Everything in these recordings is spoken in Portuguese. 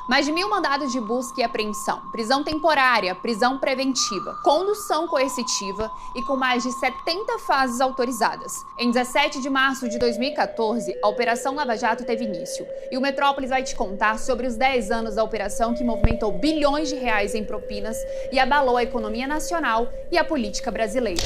Mais de 1.000 mandados de busca e apreensão, prisão temporária, prisão preventiva, condução coercitiva e com mais de 70 fases autorizadas. Em 17 de março de 2014, a Operação Lava Jato teve início. E o Metrópolis vai te contar sobre os 10 anos da operação que movimentou bilhões de reais em propinas e abalou a economia nacional e a política brasileira.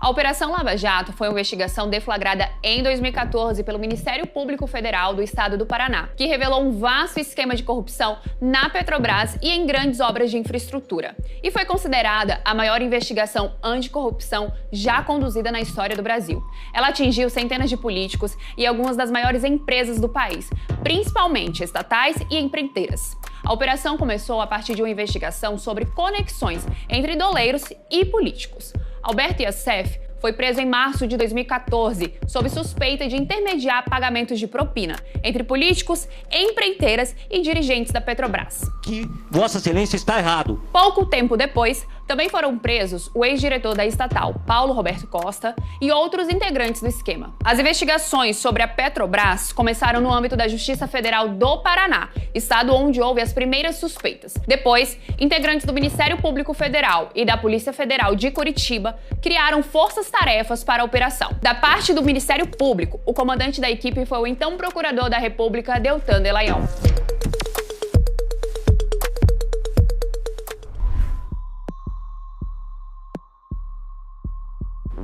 A Operação Lava Jato foi uma investigação deflagrada em 2014 pelo Ministério Público Federal do Estado do Paraná, que revelou um vasto esquema de corrupção na Petrobras e em grandes obras de infraestrutura. E foi considerada a maior investigação anticorrupção já conduzida na história do Brasil. Ela atingiu centenas de políticos e algumas das maiores empresas do país, principalmente estatais e empreiteiras. A operação começou a partir de uma investigação sobre conexões entre doleiros e políticos. Alberto Iacef foi preso em março de 2014 sob suspeita de intermediar pagamentos de propina entre políticos, empreiteiras e dirigentes da Petrobras. Que Vossa Excelência está errado. Pouco tempo depois, também foram presos o ex-diretor da estatal, Paulo Roberto Costa, e outros integrantes do esquema. As investigações sobre a Petrobras começaram no âmbito da Justiça Federal do Paraná, estado onde houve as primeiras suspeitas. Depois, integrantes do Ministério Público Federal e da Polícia Federal de Curitiba criaram forças-tarefas para a operação. Da parte do Ministério Público, o comandante da equipe foi o então Procurador da República, Deltan Dallagnol.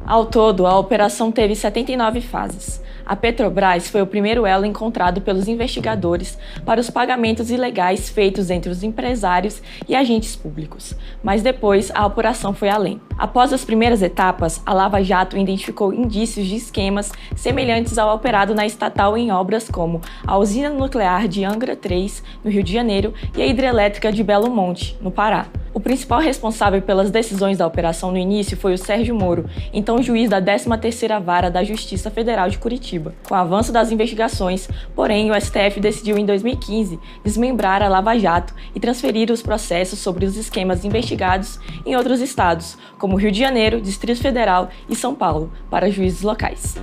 Ao todo, a operação teve 79 fases. A Petrobras foi o primeiro elo encontrado pelos investigadores para os pagamentos ilegais feitos entre os empresários e agentes públicos, mas depois a apuração foi além. Após as primeiras etapas, a Lava Jato identificou indícios de esquemas semelhantes ao operado na estatal em obras como a usina nuclear de Angra 3, no Rio de Janeiro, e a hidrelétrica de Belo Monte, no Pará. O principal responsável pelas decisões da operação no início foi o Sérgio Moro, então juiz da 13ª Vara da Justiça Federal de Curitiba. Com o avanço das investigações, porém, o STF decidiu em 2015 desmembrar a Lava Jato e transferir os processos sobre os esquemas investigados em outros estados, como Rio de Janeiro, Distrito Federal e São Paulo, para juízes locais.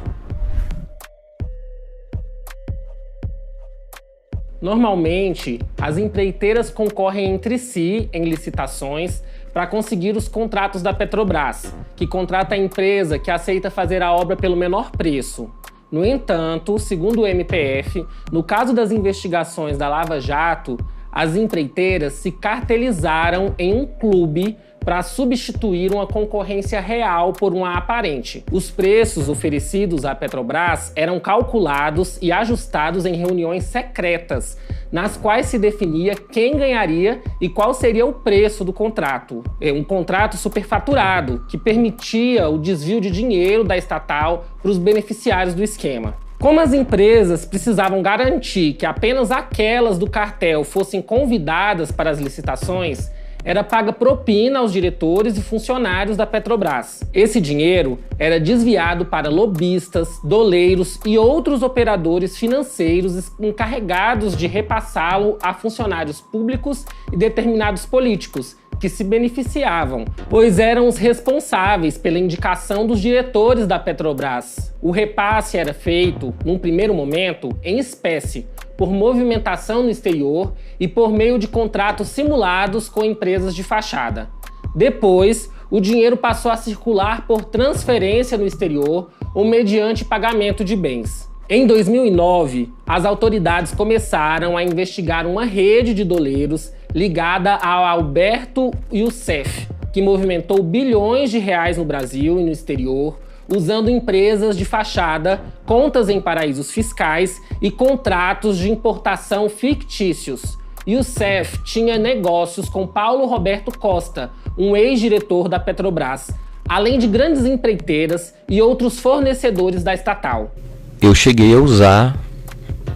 Normalmente, as empreiteiras concorrem entre si em licitações para conseguir os contratos da Petrobras, que contrata a empresa que aceita fazer a obra pelo menor preço. No entanto, segundo o MPF, no caso das investigações da Lava Jato, as empreiteiras se cartelizaram em um clube para substituir uma concorrência real por uma aparente. Os preços oferecidos à Petrobras eram calculados e ajustados em reuniões secretas, nas quais se definia quem ganharia e qual seria o preço do contrato. Um contrato superfaturado, que permitia o desvio de dinheiro da estatal para os beneficiários do esquema. Como as empresas precisavam garantir que apenas aquelas do cartel fossem convidadas para as licitações, era paga propina aos diretores e funcionários da Petrobras. Esse dinheiro era desviado para lobistas, doleiros e outros operadores financeiros encarregados de repassá-lo a funcionários públicos e determinados políticos, que se beneficiavam, pois eram os responsáveis pela indicação dos diretores da Petrobras. O repasse era feito, num primeiro momento, em espécie, por movimentação no exterior e por meio de contratos simulados com empresas de fachada. Depois, o dinheiro passou a circular por transferência no exterior ou mediante pagamento de bens. Em 2009, as autoridades começaram a investigar uma rede de doleiros ligada ao Alberto Iacef, que movimentou bilhões de reais no Brasil e no exterior, usando empresas de fachada, contas em paraísos fiscais e contratos de importação fictícios. Iacef tinha negócios com Paulo Roberto Costa, um ex-diretor da Petrobras, além de grandes empreiteiras e outros fornecedores da estatal. Eu cheguei a usar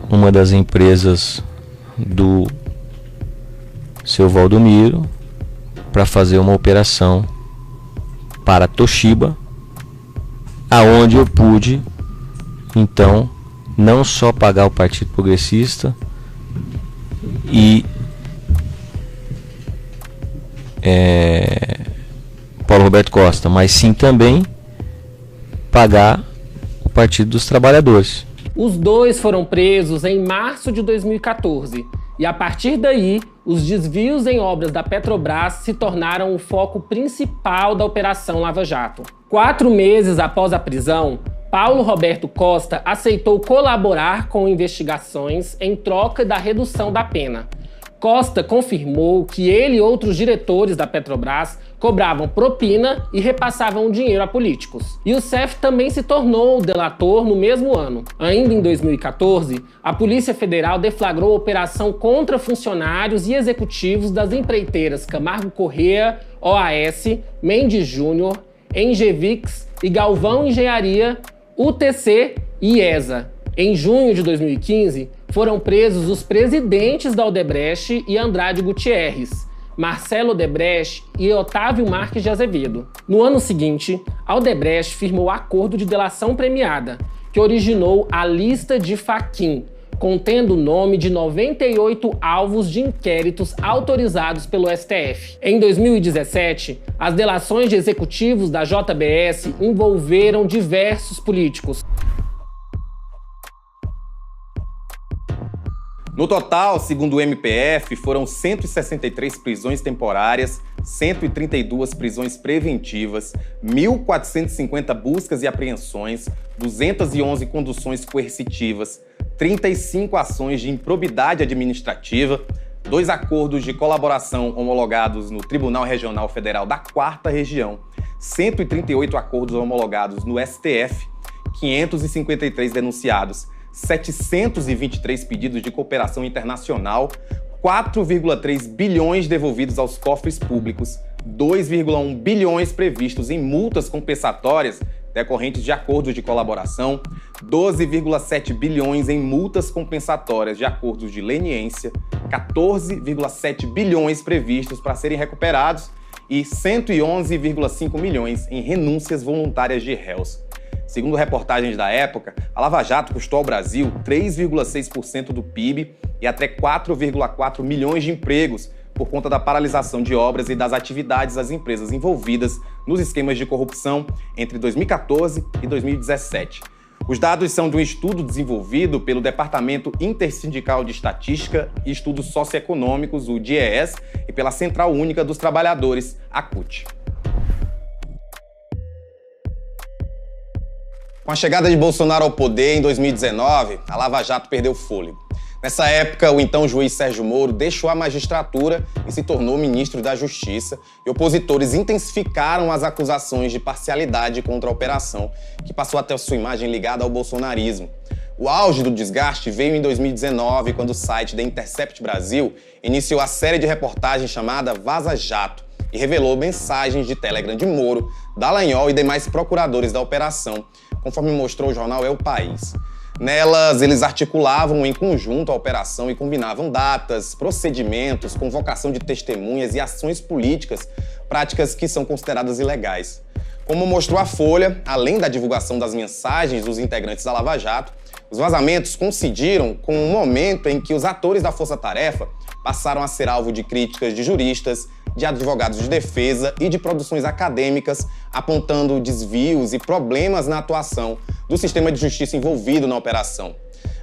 uma das empresas do seu Valdomiro para fazer uma operação para Toshiba, aonde eu pude, então, não só pagar o Partido Progressista e Paulo Roberto Costa, mas sim também pagar o Partido dos Trabalhadores. Os dois foram presos em março de 2014 e, a partir daí, os desvios em obras da Petrobras se tornaram o foco principal da Operação Lava Jato. 4 meses após a prisão, Paulo Roberto Costa aceitou colaborar com investigações em troca da redução da pena. Costa confirmou que ele e outros diretores da Petrobras cobravam propina e repassavam dinheiro a políticos. E o CEF também se tornou delator no mesmo ano. Ainda em 2014, a Polícia Federal deflagrou operação contra funcionários e executivos das empreiteiras Camargo Corrêa, OAS, Mendes Júnior, Engevix e Galvão Engenharia, UTC e IESA. Em junho de 2015, foram presos os presidentes da Odebrecht e Andrade Gutierrez, Marcelo Odebrecht e Otávio Marques de Azevedo. No ano seguinte, a Odebrecht firmou acordo de delação premiada, que originou a lista de Fachin, contendo o nome de 98 alvos de inquéritos autorizados pelo STF. Em 2017, as delações de executivos da JBS envolveram diversos políticos. No total, segundo o MPF, foram 163 prisões temporárias, 132 prisões preventivas, 1.450 buscas e apreensões, 211 conduções coercitivas, 35 ações de improbidade administrativa, 2 acordos de colaboração homologados no Tribunal Regional Federal da 4ª Região, 138 acordos homologados no STF, 553 denunciados, 723 pedidos de cooperação internacional, 4,3 bilhões devolvidos aos cofres públicos, 2,1 bilhões previstos em multas compensatórias decorrentes de acordos de colaboração, 12,7 bilhões em multas compensatórias de acordos de leniência, 14,7 bilhões previstos para serem recuperados e 111,5 milhões em renúncias voluntárias de réus. Segundo reportagens da época, a Lava Jato custou ao Brasil 3,6% do PIB e até 4,4 milhões de empregos por conta da paralisação de obras e das atividades das empresas envolvidas nos esquemas de corrupção entre 2014 e 2017. Os dados são de um estudo desenvolvido pelo Departamento Intersindical de Estatística e Estudos Socioeconômicos, o DIEES, e pela Central Única dos Trabalhadores, a CUT. Com a chegada de Bolsonaro ao poder em 2019, a Lava Jato perdeu fôlego. Nessa época, o então juiz Sérgio Moro deixou a magistratura e se tornou ministro da Justiça, e opositores intensificaram as acusações de parcialidade contra a operação, que passou a ter sua imagem ligada ao bolsonarismo. O auge do desgaste veio em 2019, quando o site The Intercept Brasil iniciou a série de reportagens chamada Vaza Jato e revelou mensagens de Telegram de Moro, Dallagnol e demais procuradores da operação, conforme mostrou o jornal É o País. Nelas, eles articulavam em conjunto a operação e combinavam datas, procedimentos, convocação de testemunhas e ações políticas, práticas que são consideradas ilegais. Como mostrou a Folha, além da divulgação das mensagens dos integrantes da Lava Jato, os vazamentos coincidiram com o momento em que os atores da Força Tarefa passaram a ser alvo de críticas de juristas, de advogados de defesa e de produções acadêmicas, apontando desvios e problemas na atuação do sistema de justiça envolvido na operação.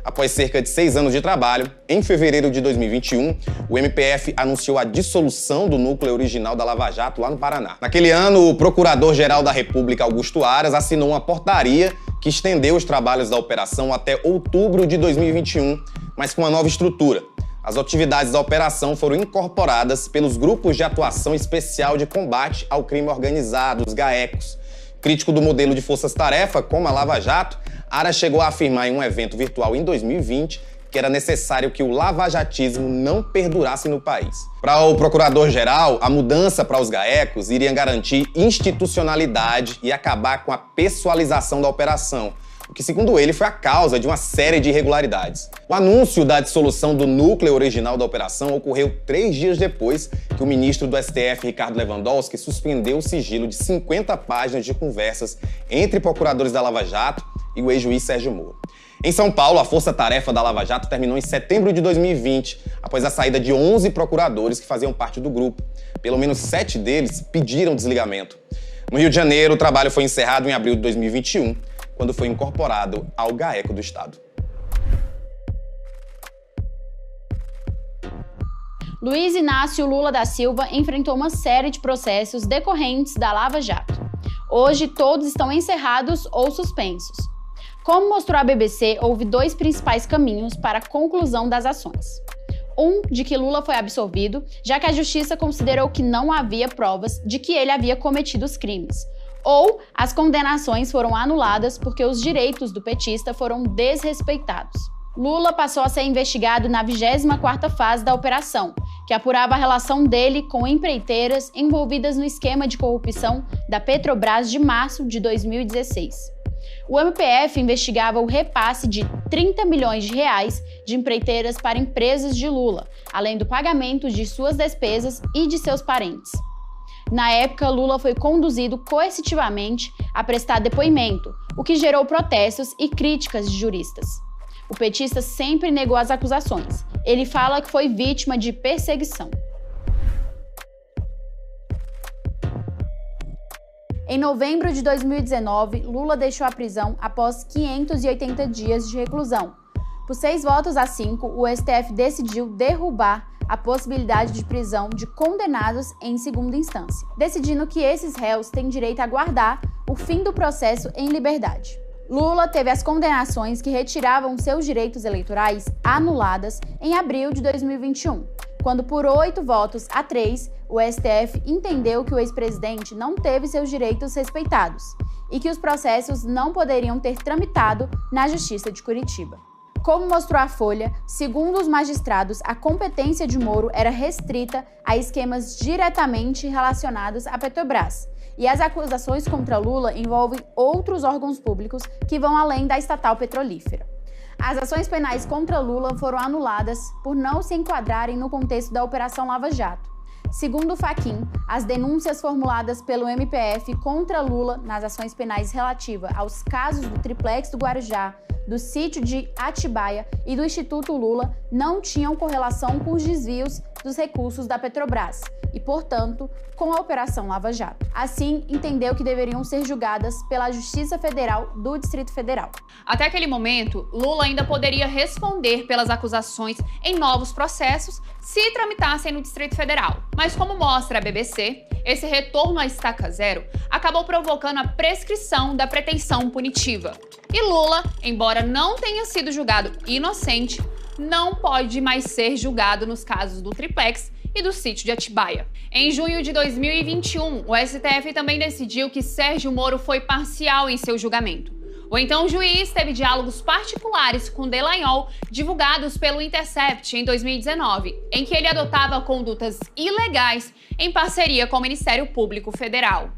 Após cerca de 6 anos de trabalho, em fevereiro de 2021, o MPF anunciou a dissolução do núcleo original da Lava Jato lá no Paraná. Naquele ano, o Procurador-Geral da República, Augusto Aras, assinou uma portaria que estendeu os trabalhos da operação até outubro de 2021, mas com uma nova estrutura. As atividades da operação foram incorporadas pelos Grupos de Atuação Especial de Combate ao Crime Organizado, os GAECOS. Crítico do modelo de forças-tarefa, como a Lava Jato, Aras chegou a afirmar em um evento virtual em 2020 que era necessário que o lavajatismo não perdurasse no país. Para o procurador-geral, a mudança para os GAECOS iria garantir institucionalidade e acabar com a pessoalização da operação, o que, segundo ele, foi a causa de uma série de irregularidades. O anúncio da dissolução do núcleo original da operação ocorreu 3 dias depois que o ministro do STF, Ricardo Lewandowski, suspendeu o sigilo de 50 páginas de conversas entre procuradores da Lava Jato e o ex-juiz Sérgio Moro. Em São Paulo, a força-tarefa da Lava Jato terminou em setembro de 2020, após a saída de 11 procuradores que faziam parte do grupo. Pelo menos 7 deles pediram desligamento. No Rio de Janeiro, o trabalho foi encerrado em abril de 2021, quando foi incorporado ao GAECO do Estado. Luiz Inácio Lula da Silva enfrentou uma série de processos decorrentes da Lava Jato. Hoje, todos estão encerrados ou suspensos. Como mostrou a BBC, houve dois principais caminhos para a conclusão das ações. Um, de que Lula foi absolvido, já que a Justiça considerou que não havia provas de que ele havia cometido os crimes. Ou as condenações foram anuladas porque os direitos do petista foram desrespeitados. Lula passou a ser investigado na 24ª fase da operação, que apurava a relação dele com empreiteiras envolvidas no esquema de corrupção da Petrobras de março de 2016. O MPF investigava o repasse de 30 milhões de reais de empreiteiras para empresas de Lula, além do pagamento de suas despesas e de seus parentes. Na época, Lula foi conduzido coercitivamente a prestar depoimento, o que gerou protestos e críticas de juristas. O petista sempre negou as acusações. Ele fala que foi vítima de perseguição. Em novembro de 2019, Lula deixou a prisão após 580 dias de reclusão. Por 6-5, o STF decidiu derrubar a possibilidade de prisão de condenados em segunda instância, decidindo que esses réus têm direito a aguardar o fim do processo em liberdade. Lula teve as condenações que retiravam seus direitos eleitorais anuladas em abril de 2021, quando por 8-3, o STF entendeu que o ex-presidente não teve seus direitos respeitados e que os processos não poderiam ter tramitado na Justiça de Curitiba. Como mostrou a Folha, segundo os magistrados, a competência de Moro era restrita a esquemas diretamente relacionados à Petrobras, e as acusações contra Lula envolvem outros órgãos públicos que vão além da estatal petrolífera. As ações penais contra Lula foram anuladas por não se enquadrarem no contexto da Operação Lava Jato. Segundo o Fachin, as denúncias formuladas pelo MPF contra Lula nas ações penais relativas aos casos do Triplex do Guarujá, do sítio de Atibaia e do Instituto Lula não tinham correlação com os desvios dos recursos da Petrobras e, portanto, com a Operação Lava Jato. Assim, entendeu que deveriam ser julgadas pela Justiça Federal do Distrito Federal. Até aquele momento, Lula ainda poderia responder pelas acusações em novos processos se tramitassem no Distrito Federal. Mas como mostra a BBC, esse retorno à estaca zero acabou provocando a prescrição da pretensão punitiva. E Lula, embora não tenha sido julgado inocente, não pode mais ser julgado nos casos do Triplex e do sítio de Atibaia. Em junho de 2021, o STF também decidiu que Sérgio Moro foi parcial em seu julgamento. O então juiz teve diálogos particulares com Dallagnol, divulgados pelo Intercept em 2019, em que ele adotava condutas ilegais em parceria com o Ministério Público Federal.